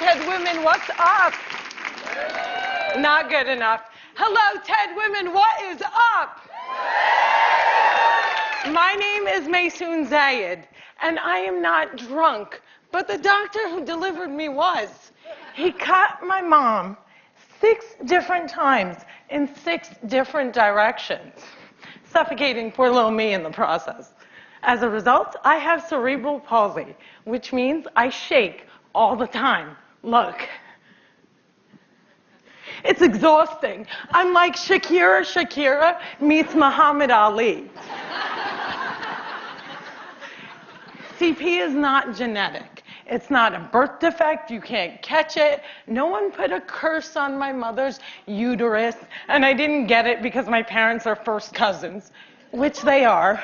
TED Women, what's up? Not good enough. Hello, TED Women, what is up? My name is Maysoon Zayid, and I am not drunk, but the doctor who delivered me was. He cut my mom 6 different times in 6 different directions, suffocating poor little me in the process. As a result, I have cerebral palsy, which means I shake all the time. Look. It's exhausting. I'm like Shakira meets Muhammad Ali. CP is not genetic. It's not a birth defect. You can't catch it. No one put a curse on my mother's uterus, and I didn't get it because my parents are first cousins, which they are.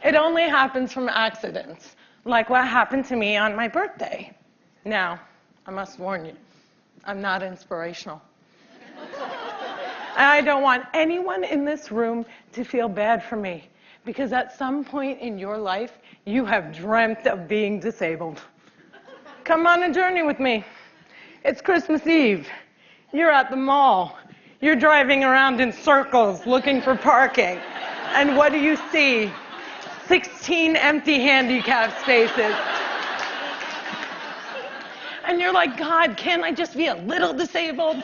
It only happens from accidents, like what happened to me on my birthday. Now, I must warn you, I'm not inspirational. And I don't want anyone in this room to feel bad for me, because at some point in your life, you have dreamt of being disabled. Come on a journey with me. It's Christmas Eve. You're at the mall. You're driving around in circles looking for parking. And what do you see? 16 empty handicap spaces. And you're like, God, can't I just be a little disabled?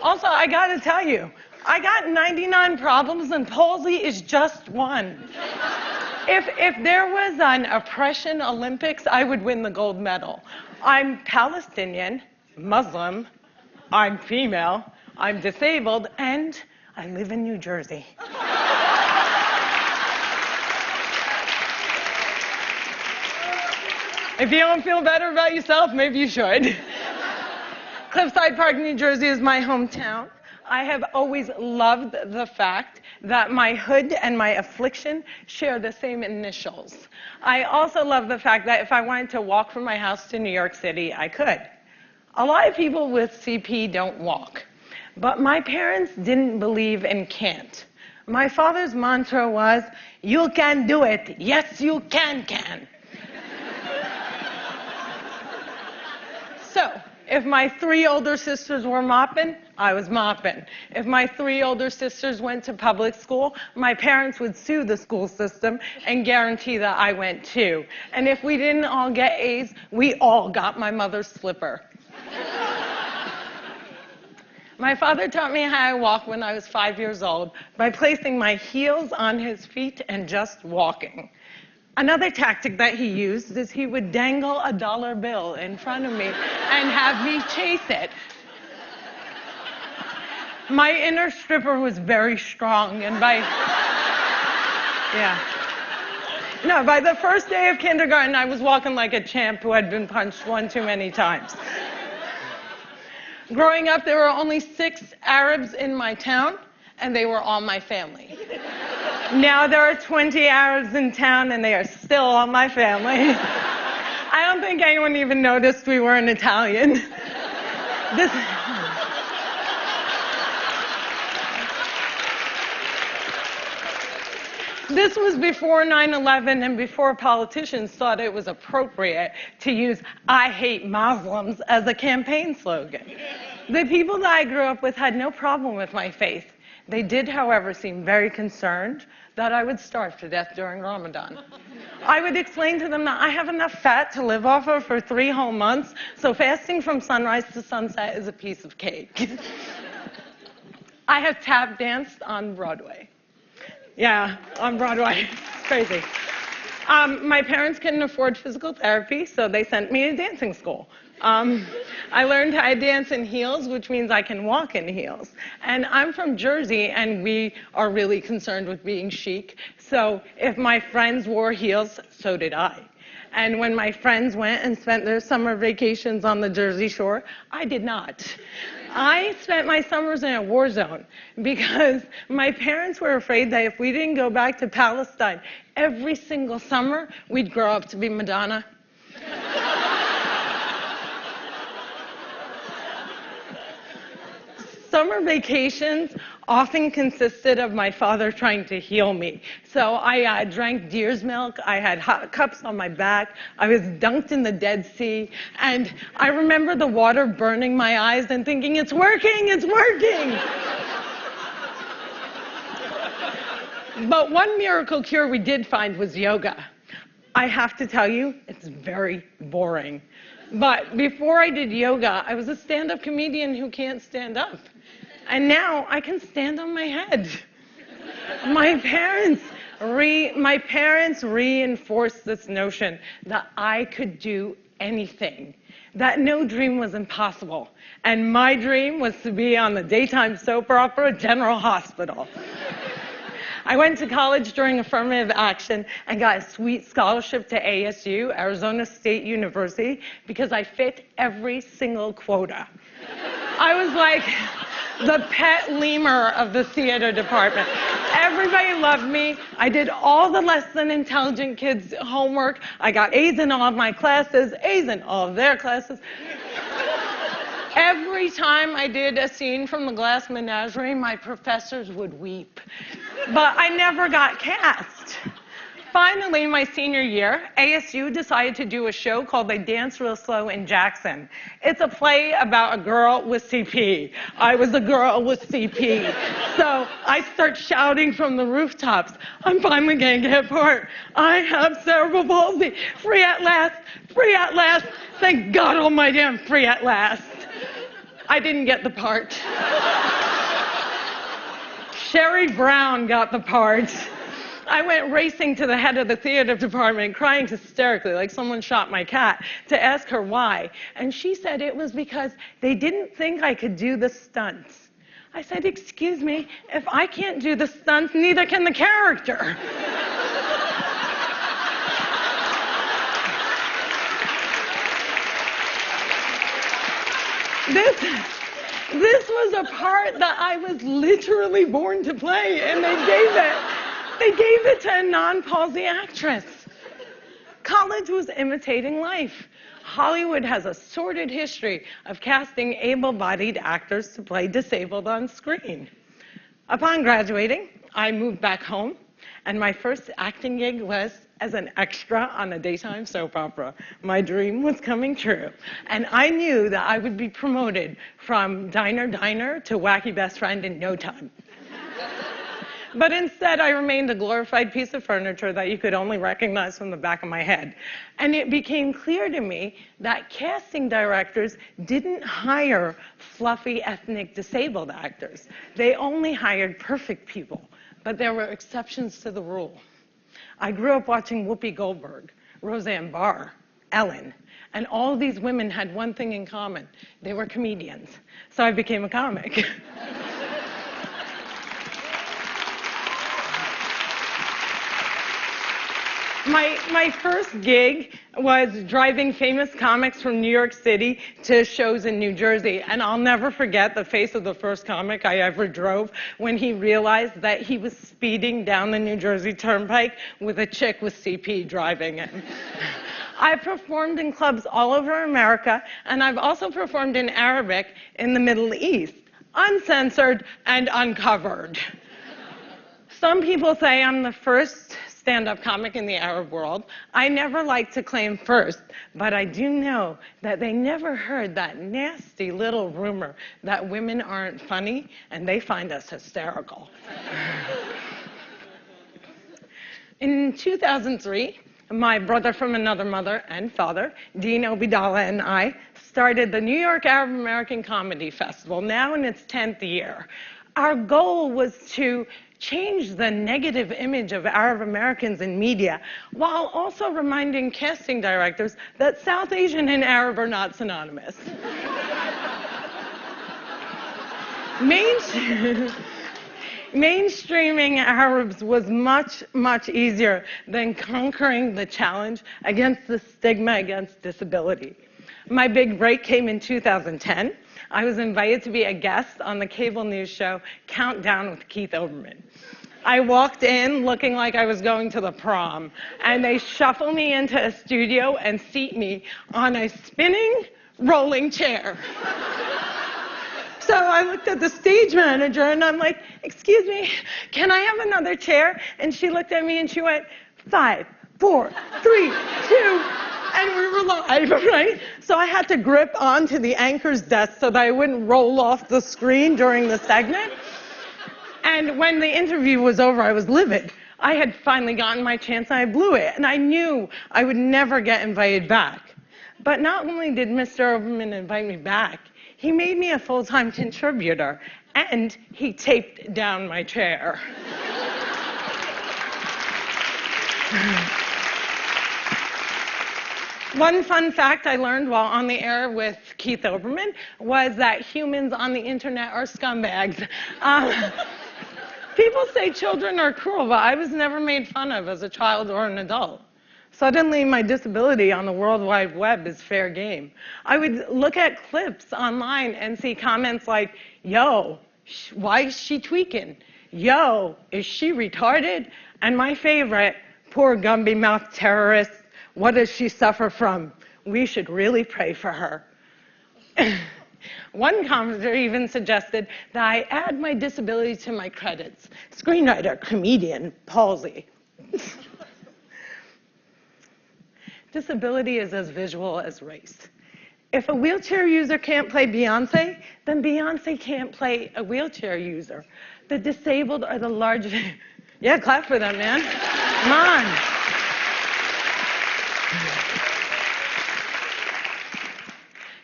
Also, I gotta tell you, I got 99 problems and palsy is just one. If there was an oppression Olympics, I would win the gold medal. I'm Palestinian, Muslim, I'm female, I'm disabled, and I live in New Jersey. If you don't feel better about yourself, maybe you should. Cliffside Park, New Jersey is my hometown. I have always loved the fact that my hood and my affliction share the same initials. I also love the fact that if I wanted to walk from my house to New York City, I could. A lot of people with CP don't walk. But my parents didn't believe in can't. My father's mantra was, you can do it. Yes, you can. So, if my 3 older sisters were mopping, I was mopping. If my 3 older sisters went to public school, my parents would sue the school system and guarantee that I went too. And if we didn't all get A's, we all got my mother's slipper. My father taught me how to walk when I was 5 years old by placing my heels on his feet and just walking. Another tactic that he used is he would dangle a dollar bill in front of me and have me chase it. My inner stripper was very strong, and by the first day of kindergarten, I was walking like a champ who had been punched 1 too many times. Growing up, there were only 6 Arabs in my town, and they were all my family. Now there are 20 Arabs in town, and they are still all my family. I don't think anyone even noticed we weren't Italian. This was before 9/11 and before politicians thought it was appropriate to use "I hate Muslims" as a campaign slogan. The people that I grew up with had no problem with my faith. They did, however, seem very concerned that I would starve to death during Ramadan. I would explain to them that I have enough fat to live off of for 3 whole months, so fasting from sunrise to sunset is a piece of cake. I have tap danced on Broadway. Yeah, on Broadway. It's crazy. My parents couldn't afford physical therapy, so they sent me to dancing school. I learned how to dance in heels, which means I can walk in heels. And I'm from Jersey, and we are really concerned with being chic. So if my friends wore heels, so did I. And when my friends went and spent their summer vacations on the Jersey Shore, I did not. I spent my summers in a war zone because my parents were afraid that if we didn't go back to Palestine every single summer, we'd grow up to be Madonna. Summer vacations often consisted of my father trying to heal me. So I drank deer's milk, I had hot cups on my back, I was dunked in the Dead Sea, and I remember the water burning my eyes and thinking, it's working, it's working! But one miracle cure we did find was yoga. I have to tell you, it's very boring. But before I did yoga, I was a stand-up comedian who can't stand up. And now I can stand on my head. My parents reinforced this notion that I could do anything, that no dream was impossible. And my dream was to be on the daytime soap opera General Hospital. I went to college during affirmative action and got a sweet scholarship to ASU, Arizona State University, because I fit every single quota. I was like the pet lemur of the theater department. Everybody loved me. I did all the less than intelligent kids' homework. I got A's in all of my classes, A's in all of their classes. Every time I did a scene from The Glass Menagerie, my professors would weep. But I never got cast. Finally, my senior year, ASU decided to do a show called They Dance Real Slow in Jackson. It's a play about a girl with CP. I was a girl with CP. So I start shouting from the rooftops, I'm finally going to get part. I have cerebral palsy. Free at last. Free at last. Thank God almighty I'm free at last. I didn't get the part. Sherry Brown got the part. I went racing to the head of the theater department, crying hysterically like someone shot my cat, to ask her why. And she said it was because they didn't think I could do the stunts. I said, excuse me, if I can't do the stunts, neither can the character. This was a part that I was literally born to play, and they gave it to a non-palsy actress. College was imitating life. Hollywood has a sordid history of casting able-bodied actors to play disabled on screen. Upon graduating, I moved back home, and my first acting gig was as an extra on a daytime soap opera. My dream was coming true, and I knew that I would be promoted from diner to wacky best friend in no time. But instead, I remained a glorified piece of furniture that you could only recognize from the back of my head. And it became clear to me that casting directors didn't hire fluffy ethnic disabled actors. They only hired perfect people, but there were exceptions to the rule. I grew up watching Whoopi Goldberg, Roseanne Barr, Ellen, and all these women had one thing in common. They were comedians. So I became a comic. My first gig was driving famous comics from New York City to shows in New Jersey. And I'll never forget the face of the first comic I ever drove when he realized that he was speeding down the New Jersey Turnpike with a chick with CP driving it. I performed in clubs all over America, and I've also performed in Arabic in the Middle East, uncensored and uncovered. Some people say I'm the first stand-up comic in the Arab world. I never like to claim first, but I do know that they never heard that nasty little rumor that women aren't funny and they find us hysterical. In 2003, my brother from another mother and father, Dean Obidallah, and I started the New York Arab American Comedy Festival, now in its 10th year. Our goal was to change the negative image of Arab Americans in media, while also reminding casting directors that South Asian and Arab are not synonymous. Mainstreaming Arabs was much, much easier than conquering the challenge against the stigma against disability. My big break came in 2010. I was invited to be a guest on the cable news show Countdown with Keith Olbermann. I walked in looking like I was going to the prom, and they shuffle me into a studio and seat me on a spinning rolling chair. So I looked at the stage manager and I'm like, excuse me, can I have another chair? And she looked at me and she went, 5, 4, 3, 2, and we were live, right? So I had to grip onto the anchor's desk so that I wouldn't roll off the screen during the segment. And when the interview was over, I was livid. I had finally gotten my chance and I blew it. And I knew I would never get invited back. But not only did Mr. Oberman invite me back, he made me a full-time contributor, and he taped down my chair. One fun fact I learned while on the air with Keith Oberman was that humans on the internet are scumbags. People say children are cruel, but I was never made fun of as a child or an adult. Suddenly, my disability on the World Wide Web is fair game. I would look at clips online and see comments like, yo, why is she tweaking? Yo, is she retarded? And my favorite, poor Gumby-mouthed terrorist, what does she suffer from? We should really pray for her. One commenter even suggested that I add my disability to my credits. Screenwriter, comedian, palsy. Disability is as visual as race. If a wheelchair user can't play Beyonce, then Beyonce can't play a wheelchair user. The disabled are the largest... Yeah, clap for them, man. Come on.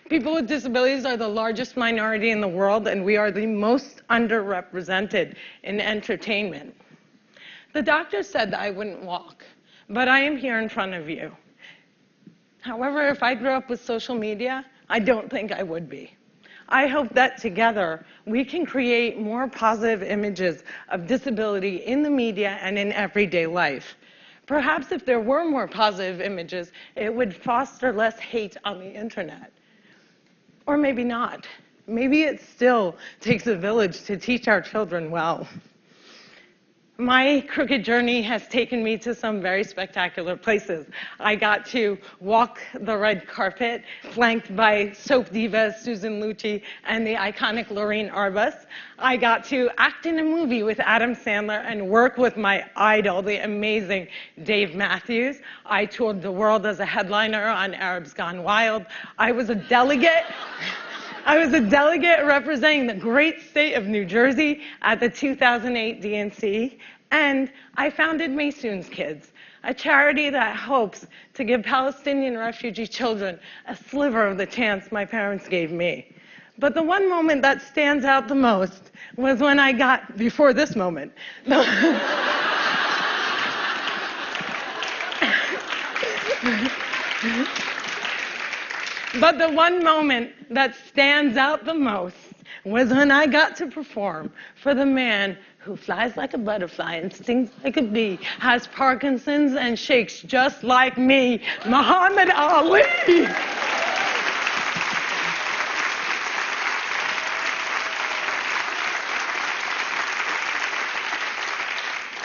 People with disabilities are the largest minority in the world, and we are the most underrepresented in entertainment. The doctor said that I wouldn't walk, but I am here in front of you. However, if I grew up with social media, I don't think I would be. I hope that together we can create more positive images of disability in the media and in everyday life. Perhaps if there were more positive images, it would foster less hate on the internet. Or maybe not. Maybe it still takes a village to teach our children well. My crooked journey has taken me to some very spectacular places. I got to walk the red carpet, flanked by soap diva Susan Lucci and the iconic Lorraine Arbus. I got to act in a movie with Adam Sandler and work with my idol, the amazing Dave Matthews. I toured the world as a headliner on Arabs Gone Wild. I was a delegate representing the great state of New Jersey at the 2008 DNC, and I founded Maysoon's Kids, a charity that hopes to give Palestinian refugee children a sliver of the chance my parents gave me. But the one moment that stands out the most was when I got, before this moment, but the one moment that stands out the most was when I got to perform for the man who flies like a butterfly and stings like a bee, has Parkinson's and shakes just like me, Muhammad Ali.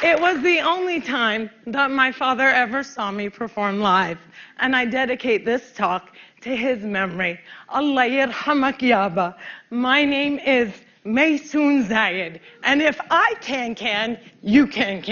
It was the only time that my father ever saw me perform live, and I dedicate this talk to his memory. Allah yarhamak yaba. My name is Maysoon Zayid, and if I can, you can.